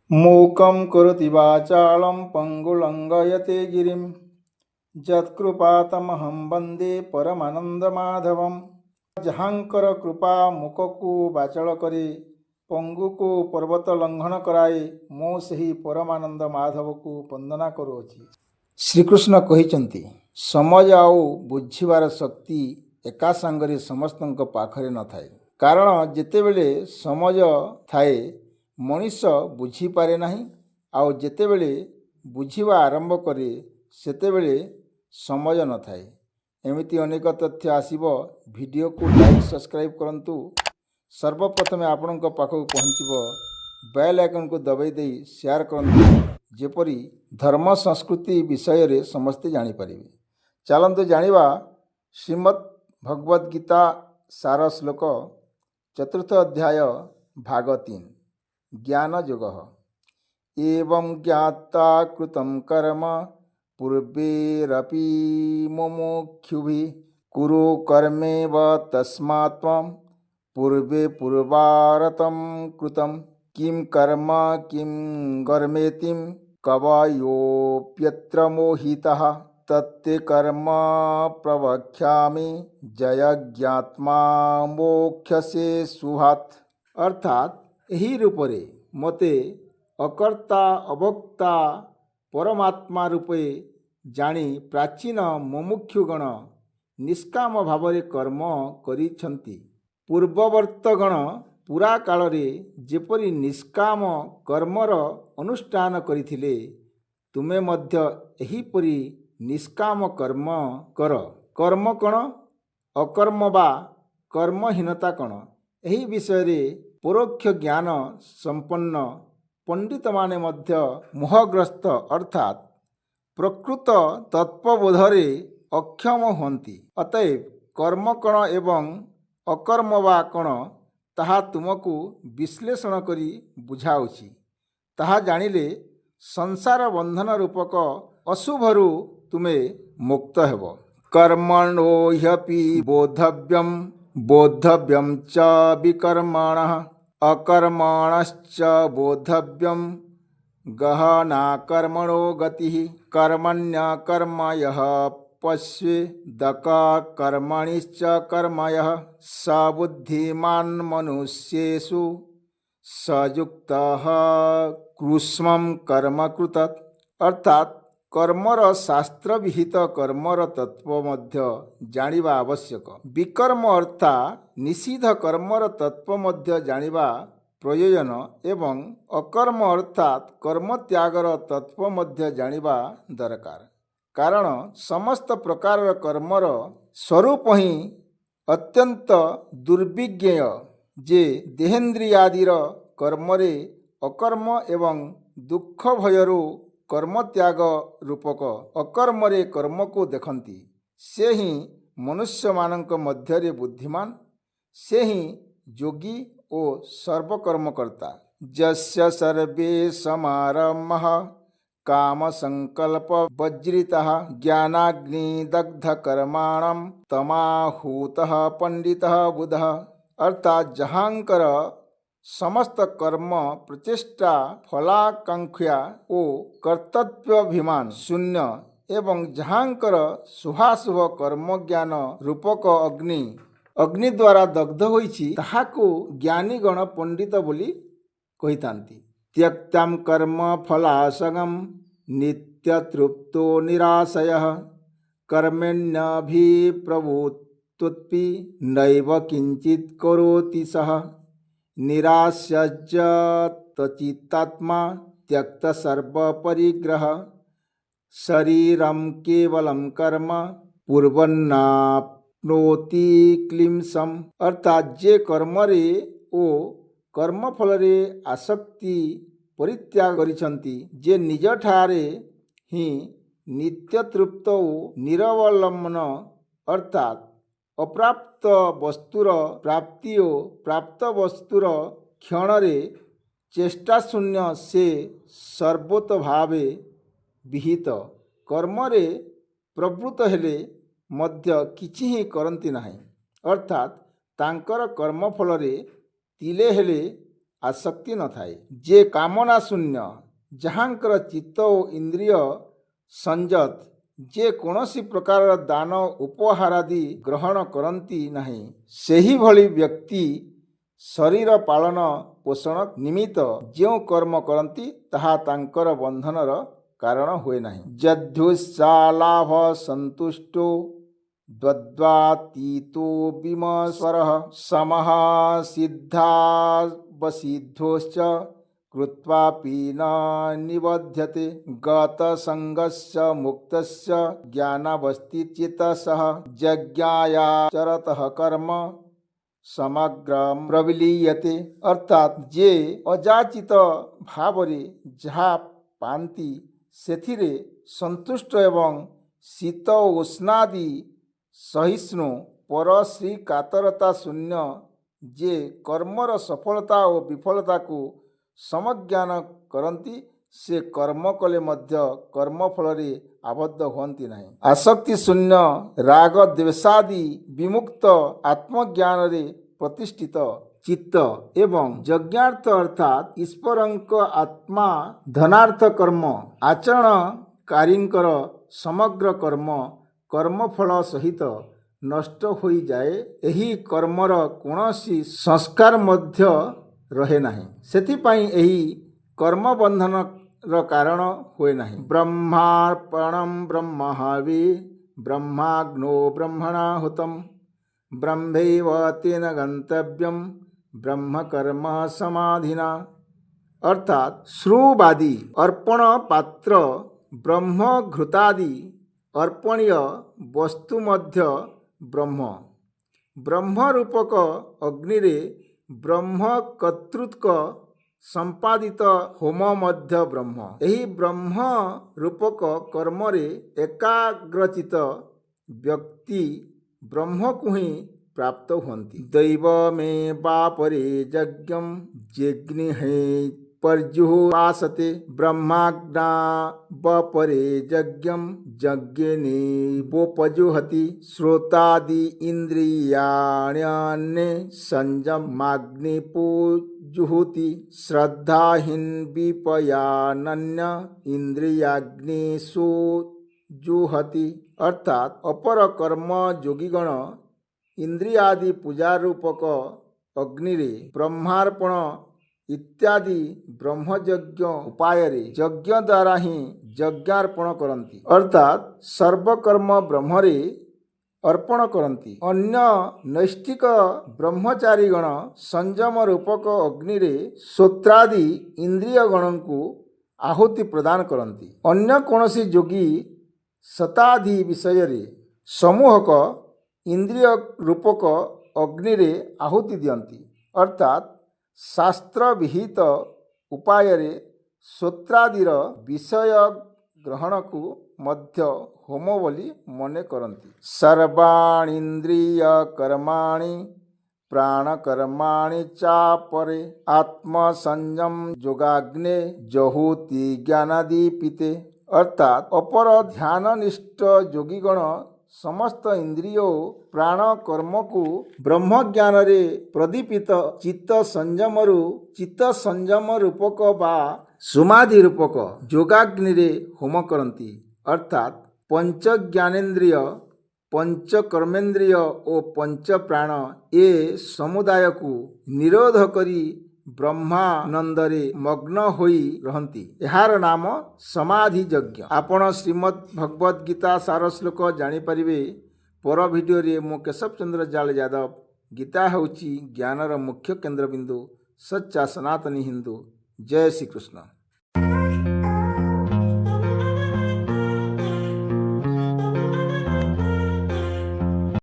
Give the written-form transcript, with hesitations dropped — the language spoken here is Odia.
मूकं करोति वाचालं पङ्गुलङ्घयते गिरिं ଯତ୍କୃପାତମହଂ ବନ୍ଦେ ପରମାନନ୍ଦମାଧବମ୍। ଯାହାଙ୍କର କୃପା ମୁକକୁ ବାଚଳ କରି ପଙ୍ଗୁକୁ ପର୍ବତ ଲଙ୍ଘନ କରାଏ, ମୁଁ ସେହି ପରମାନନ୍ଦ ମାଧବକୁ ବନ୍ଦନା କରୁଅଛି। ଶ୍ରୀକୃଷ୍ଣ କହିଛନ୍ତି, ସମଜ ଆଉ ବୁଝିବାର ଶକ୍ତି ଏକା ସାଙ୍ଗରେ ସମସ୍ତଙ୍କ ପାଖରେ ନଥାଏ। କାରଣ ଯେତେବେଳେ ସମଜ ଥାଏ ମଣିଷ ବୁଝିପାରେ ନାହିଁ, ଆଉ ଯେତେବେଳେ ବୁଝିବା ଆରମ୍ଭ କରେ ସେତେବେଳେ ସମଜ ନଥାଏ। ଏମିତି ଅନେକ ତଥ୍ୟ ଆସିବ। ଭିଡ଼ିଓକୁ ଲାଇକ୍ ସବସ୍କ୍ରାଇବ୍ କରନ୍ତୁ। ସର୍ବପ୍ରଥମେ ଆପଣଙ୍କ ପାଖକୁ ପହଞ୍ଚିବ ବେଲ୍ ଆଇକନ୍କୁ ଦବାଇ ଦେଇ ସେୟାର କରନ୍ତୁ, ଯେପରି ଧର୍ମ ସଂସ୍କୃତି ବିଷୟରେ ସମସ୍ତେ ଜାଣିପାରିବେ। ଚାଲନ୍ତୁ ଜାଣିବା ଶ୍ରୀମଦ୍ ଭଗବଦ୍ ଗୀତା ସାର ଶ୍ଲୋକ 4th ଅଧ୍ୟାୟ ଭାଗ 3 ଜ୍ଞାନ ଯୋଗଃ। ଏବଂ ଜ୍ଞାତ୍ୱା କୃତଂ କର୍ମ ପୂର୍ବେରପି ମୁମୁକ୍ଷୁଭିଃ କୁରୁ କର୍ମୈବ ତସ୍ମାତ୍ ତ୍ୱଂ ପୂର୍ବେ ପୂର୍ବାରତଂ କୃତଂ କିଂ କର୍ମ କିଂ କର୍ମେତି କବୟୋऽପ୍ୟତ୍ର ମୋହିତଃ ତତ୍ତେ କର୍ମ ପ୍ରବକ୍ଷ୍ୟାମି ଜୟଜ୍ଞାତ୍ମା ମୋକ୍ଷସେ ସୁହାତ୍। ଅର୍ଥାତ୍ ଏହି ରୂପରେ ମୋତେ ଅକର୍ତ୍ତା ଅଭୋକ୍ତା ପରମାତ୍ମା ରୂପେ ଜାଣି ପ୍ରାଚୀନ ମୁମୁକ୍ଷୁଗଣ ନିଷ୍କାମ ଭାବରେ କର୍ମ କରିଛନ୍ତି। ପୂର୍ବବର୍ତ୍ତଗଣ ପୁରା କାଳରେ ଯେପରି ନିଷ୍କାମ କର୍ମର ଅନୁଷ୍ଠାନ କରିଥିଲେ, ତୁମେ ମଧ୍ୟ ଏହିପରି ନିଷ୍କାମ କର୍ମ କର। କର୍ମ କ'ଣ, ଅକର୍ମ ବା କର୍ମହୀନତା କ'ଣ, ଏହି ବିଷୟରେ ପରୋକ୍ଷ ଜ୍ଞାନ ସମ୍ପନ୍ନ ପଣ୍ଡିତମାନେ ମଧ୍ୟ ମୋହଗ୍ରସ୍ତ ଅର୍ଥାତ୍ ପ୍ରକୃତ ତତ୍ତ୍ୱବୋଧରେ ଅକ୍ଷମ ହୁଅନ୍ତି। ଅତଏବ କର୍ମ କ'ଣ ଏବଂ ଅକର୍ମ ବା କ'ଣ, ତାହା ତୁମକୁ ବିଶ୍ଳେଷଣ କରି ବୁଝାଉଛି। ତାହା ଜାଣିଲେ ସଂସାର ବନ୍ଧନ ରୂପକ ଅଶୁଭରୁ ତୁମେ ମୁକ୍ତ ହେବ। କର୍ମଣୋ ହ୍ୟପି ବୋଦ୍ଧବ୍ୟଂ ଚ ବିକର୍ମଣଃ ଅକର୍ମଣଶ୍ଚ ବୋଦ୍ଧବ୍ୟଂ ଗହନା କର୍ମଣୋ ଗତିଃ କର୍ମଣ୍ୟକର୍ମ ୟଃ ପଶ୍ୟେଦକ କର୍ମଣିଶ୍ଚ କର୍ମ ୟଃ ସ ବୁଦ୍ଧିମାନ୍ ମନୁଷ୍ୟେଷୁ ସ ଯୁକ୍ତଃ କୃଷ୍ମଂ କର୍ମ କୃତତ୍। ଅର୍ଥାତ୍ କର୍ମର ଶାସ୍ତ୍ରବିହିତ କର୍ମର ତତ୍ତ୍ୱ ମଧ୍ୟ ଜାଣିବା ଆବଶ୍ୟକ। ବିକର୍ମ ଅର୍ଥାତ୍ ନିଷିଦ୍ଧ କର୍ମର ତତ୍ତ୍ୱ ମଧ୍ୟ ଜାଣିବା ପ୍ରୟୋଜନ ଏବଂ ଅକର୍ମ ଅର୍ଥାତ୍ କର୍ମତ୍ୟାଗର ତତ୍ତ୍ୱ ମଧ୍ୟ ଜାଣିବା ଦରକାର। କାରଣ ସମସ୍ତ ପ୍ରକାରର କର୍ମର ସ୍ୱରୂପ ହିଁ ଅତ୍ୟନ୍ତ ଦୁର୍ବିଜ୍ଞେୟ ଯେ ଦେହେନ୍ଦ୍ରିୟାଦିର କର୍ମରେ ଅକର୍ମ ଏବଂ ଦୁଃଖ ଭୟରୁ କର୍ମତ୍ୟାଗ ରୂପକ ଅକର୍ମରେ କର୍ମକୁ ଦେଖନ୍ତି, ସେ ହିଁ ମନୁଷ୍ୟମାନଙ୍କ ମଧ୍ୟରେ ବୁଦ୍ଧିମାନ, ସେ ହିଁ ଯୋଗୀ ଓ ସର୍ବକର୍ମକର୍ତ୍ତା। ଯସ୍ୟ ସର୍ବେ ସମାରମ୍ଭଃ କାମସଙ୍କଳ୍ପ ବର୍ଜିତାଃ ଜ୍ଞାନାଗ୍ନିଦଗ୍ଧକର୍ମାଣଂ ତମାହୁତଃ ପଣ୍ଡିତଃ ବୁଧଃ। ଅର୍ଥାତ୍ ଯାହାଙ୍କର ସମସ୍ତ କର୍ମ ପ୍ରଚେଷ୍ଟା ଫଳାକାଂକ୍ଷା ଓ କର୍ତ୍ତବ୍ୟାଭିମାନ ଶୂନ୍ୟ ଏବଂ ଯାହାଙ୍କର ଶୁଭାଶୁଭ କର୍ମଜ୍ଞାନ ରୂପକ ଅଗ୍ନି ଦ୍ୱାରା ଦଗ୍ଧ ହୋଇଛି, ତାହାକୁ ଜ୍ଞାନୀଗଣ ପଣ୍ଡିତ ବୋଲି କହିଥାନ୍ତି। ତ୍ୟକ୍ତାଂ କର୍ମ ଫଳାସଙ୍ଗଂ ନିତ୍ୟତୃପ୍ତୋ ନିରାଶୟଃ କର୍ମଣ୍ୟଭିପ୍ରବୃତ୍ତୋପି ନୈବ କିଞ୍ଚିତ୍ କରୋତି ସଃ ନିରାଶ୍ୟଯତଚିତ୍ତାତ୍ମା ତ୍ୟକ୍ତ ସର୍ବପରିଗ୍ରହ ଶରୀରଂ କେବలం କର୍ମ କୁର୍ବନ୍ନାପ୍ନୋତି କ୍ଳେଶଂ। ଅର୍ଥାତ୍ ଯେ କର୍ମରେ ଓ କର୍ମଫଳରେ ଆସକ୍ତି ପରିତ୍ୟାଗ କରିଛନ୍ତି, ଯେ ନିଜଠାରେ ହିଁ ନିତ୍ୟତୃପ୍ତ ଓ ନିରବଲମ୍ବନ ଅର୍ଥାତ୍ ଅପ୍ରାପ୍ତ ବସ୍ତୁର ପ୍ରାପ୍ତି ଓ ପ୍ରାପ୍ତ ବସ୍ତୁର କ୍ଷଣରେ ଚେଷ୍ଟାଶୂନ୍ୟ, ସେ ସର୍ବତୋଭାବେ ବିହିତ କର୍ମରେ ପ୍ରବୃତ୍ତ ହେଲେ ମଧ୍ୟ କିଛି ହିଁ କରନ୍ତି ନାହିଁ। ଅର୍ଥାତ୍ ତାଙ୍କର କର୍ମଫଳରେ ତିଳେ ହେଲେ ଆସକ୍ତି ନଥାଏ। ଯେ କାମନା ଶୂନ୍ୟ, ଯାହାଙ୍କର ଚିତ୍ତ ଓ ଇନ୍ଦ୍ରିୟ ସଂଯତ, ଯେ କୌଣସି ପ୍ରକାରର ଦାନ ଉପହାରାଦି ଗ୍ରହଣ କରନ୍ତି ନାହିଁ, ସେହିଭଳି ବ୍ୟକ୍ତି ଶରୀର ପାଳନ ପୋଷଣ ନିମିତ୍ତ ଯେଉଁ କର୍ମ କରନ୍ତି ତାହା ତାଙ୍କର ବନ୍ଧନର କାରଣ ହୁଏ ନାହିଁ। ଯଦ୍ଧୁଶାଲାଭ ସନ୍ତୁଷ୍ଟୋ ଦ୍ୱନ୍ଦ୍ୱାତୀतो ବିମସ୍ୱରଃ ସମଃ ସିଦ୍ଧାବସିଦ୍ଧୋଶ୍ଚ କୃତ୍ୱାପି ନ ନିବଧ୍ୟତେ ଗତସଙ୍ଗସ୍ୟ ମୁକ୍ତସ୍ୟ ଜ୍ଞାନାବସ୍ତିଚେତସଃ ଯଜ୍ଞାୟାଚରତଃ କର୍ମ ସମଗ୍ରମ୍ ପ୍ରବିলীୟତେ। ଅର୍ଥାତ୍ ଯେ ଅଯାଚିତ ଭାବରେ ଯାହା ପାଆନ୍ତି ସେଥିରେ ସନ୍ତୁଷ୍ଟ ଏବଂ ଶୀତ ଓ ଉଷ୍ଣାଦି ସହିଷ୍ଣୁ, ପର ଶ୍ରୀକାତରତା ଶୂନ୍ୟ, ଯେ କର୍ମର ସଫଳତା ଓ ବିଫଳତାକୁ ସମଜ୍ଞାନ କରନ୍ତି, ସେ କର୍ମ କଲେ ମଧ୍ୟ କର୍ମଫଳରେ ଆବଦ୍ଧ ହୁଅନ୍ତି ନାହିଁ। ଆସକ୍ତି ଶୂନ୍ୟ, ରାଗ ଦ୍ୱେଷାଦି ବିମୁକ୍ତ, ଆତ୍ମଜ୍ଞାନରେ ପ୍ରତିଷ୍ଠିତ ଚିତ୍ତ ଏବଂ ଯଜ୍ଞାର୍ଥ ଅର୍ଥାତ୍ ଈଶ୍ୱରଙ୍କ ଆତ୍ମା ଧନାର୍ଥ କର୍ମ ଆଚରଣକାରୀଙ୍କର ସମଗ୍ର କର୍ମ କର୍ମଫଳ ସହିତ ନଷ୍ଟ ହୋଇଯାଏ। ଏହି କର୍ମର କୌଣସି ସଂସ୍କାର ମଧ୍ୟ ରହେ ନାହିଁ। ସେଥିପାଇଁ ଏହି କର୍ମବନ୍ଧନର କାରଣ ହୁଏ ନାହିଁ। ବ୍ରହ୍ମାର୍ପଣଂ ବ୍ରହ୍ମହବି ବ୍ରହ୍ମାଗ୍ନୋ ବ୍ରହ୍ମଣାହୁତଂ ବ୍ରହ୍ମୈବ ତେନ ଗନ୍ତବ୍ୟଂ ବ୍ରହ୍ମକର୍ମ ସମାଧିନା। ଅର୍ଥାତ୍ ଶ୍ରୁବାଦି ଅର୍ପଣ ପାତ୍ର ବ୍ରହ୍ମଘୃତାଦି ଅର୍ପଣୀୟ ବସ୍ତୁ ମଧ୍ୟ ବ୍ରହ୍ମ। ବ୍ରହ୍ମରୂପକ ଅଗ୍ନିରେ ବ୍ରହ୍ମ କର୍ତ୍ତୃକ ସମ୍ପାଦିତ ହୋମ ମଧ୍ୟ ବ୍ରହ୍ମ। ଏହି ବ୍ରହ୍ମ ରୂପକ କର୍ମରେ ଏକାଗ୍ରଚିତ ବ୍ୟକ୍ତି ବ୍ରହ୍ମକୁ ହିଁ ପ୍ରାପ୍ତ ହୁଅନ୍ତି। ଦୈବମେ ବାପରେ ଯଜ୍ଞଂ ଯେଗ୍ନିହେ ପର୍ଯୁଃପାସତେ ବ୍ରହ୍ମାଗ୍ନାବପରେ ଯଜ୍ଞଂ ଯଜ୍ଞେନେବୋପଜୁହତି ଶ୍ରୋତାଦି ଇନ୍ଦ୍ରିୟାଣ୍ୟନ୍ୟେ ସଂଯମାଗ୍ନିପୁଜୁହୁତି ଶ୍ରଦ୍ଧାହୀନ ବିପୟାନନ୍ୟ ଇନ୍ଦ୍ରିୟାଗ୍ନିଷୁ ଜୁହତି। ଅର୍ଥାତ୍ ଅପର କର୍ମ ଯୋଗୀଗଣ ଇନ୍ଦ୍ରିୟାଦି ପୂଜାରୂପକ ଅଗ୍ନିରେ ବ୍ରହ୍ମାର୍ପଣ ଇତ୍ୟାଦି ବ୍ରହ୍ମଯଜ୍ଞ ଉପାୟରେ ଯଜ୍ଞ ଦ୍ୱାରା ହିଁ ଯଜ୍ଞାର୍ପଣ କରନ୍ତି। ଅର୍ଥାତ୍ ସର୍ବକର୍ମ ବ୍ରହ୍ମରେ ଅର୍ପଣ କରନ୍ତି। ଅନ୍ୟ ନୈଷ୍ଠିକ ବ୍ରହ୍ମଚାରୀଗଣ ସଂଯମ ରୂପକ ଅଗ୍ନିରେ ଶ୍ରୋତ୍ରାଦି ଇନ୍ଦ୍ରିୟଗଣଙ୍କୁ ଆହୁତି ପ୍ରଦାନ କରନ୍ତି। ଅନ୍ୟ କୌଣସି ଯୋଗୀ ଶତାଧି ବିଷୟରେ ସମୂହକ ଇନ୍ଦ୍ରିୟ ରୂପକ ଅଗ୍ନିରେ ଆହୁତି ଦିଅନ୍ତି। ଅର୍ଥାତ୍ ଶାସ୍ତ୍ର ବିହିତ ଉପାୟରେ ଶ୍ରୋତ୍ରାଦିର ବିଷୟ ଗ୍ରହଣକୁ ମଧ୍ୟ ହୋମ ବୋଲି ମନେ କରନ୍ତି। ସର୍ବାଣୀନ୍ଦ୍ରିୟ କର୍ମାଣି ପ୍ରାଣକର୍ମାଣି ଚାପରେ ଆତ୍ମସଂଯମ ଯୋଗାଗ୍ନେ ଜହୁତି ଜ୍ଞାନଦୀପିତେ। ଅର୍ଥାତ୍ ଅପର ଧ୍ୟାନନିଷ୍ଠ ଯୋଗୀଗଣ ସମସ୍ତ ଇନ୍ଦ୍ରିୟ ଓ ପ୍ରାଣ କର୍ମକୁ ବ୍ରହ୍ମଜ୍ଞାନରେ ପ୍ରଦୀପିତ ଚିତ୍ତ ସଂଯମ ରୂପକ ବା ସମାଧି ରୂପକ ଯୋଗାଗ୍ନିରେ ହୋମ କରନ୍ତି। ଅର୍ଥାତ୍ ପଞ୍ଚ ଜ୍ଞାନେନ୍ଦ୍ରିୟ, ପଞ୍ଚ କର୍ମେନ୍ଦ୍ରିୟ ଓ ପଞ୍ଚ ପ୍ରାଣ ଏ ସମୁଦାୟକୁ ନିରୋଧ କରି ବ୍ରହ୍ମାନନ୍ଦରେ ମଗ୍ନ ହୋଇ ରହନ୍ତି। ଏହାର ନାମ ସମାଧି ଯଜ୍ଞ। ଆପଣ ଶ୍ରୀମଦ୍ ଭଗବଦ୍ ଗୀତା ସାର ଶ୍ଲୋକ ଜାଣିପାରିବେ ପର ଭିଡ଼ିଓରେ। ମୁଁ କେଶବ ଚନ୍ଦ୍ର ଜାଳ ଯାଦବ। ଗୀତା ହେଉଛି ଜ୍ଞାନର ମୁଖ୍ୟ କେନ୍ଦ୍ରବିନ୍ଦୁ। ସଚ୍ଚା ସନାତନୀ ହିନ୍ଦୁ। ଜୟ ଶ୍ରୀକୃଷ୍ଣ।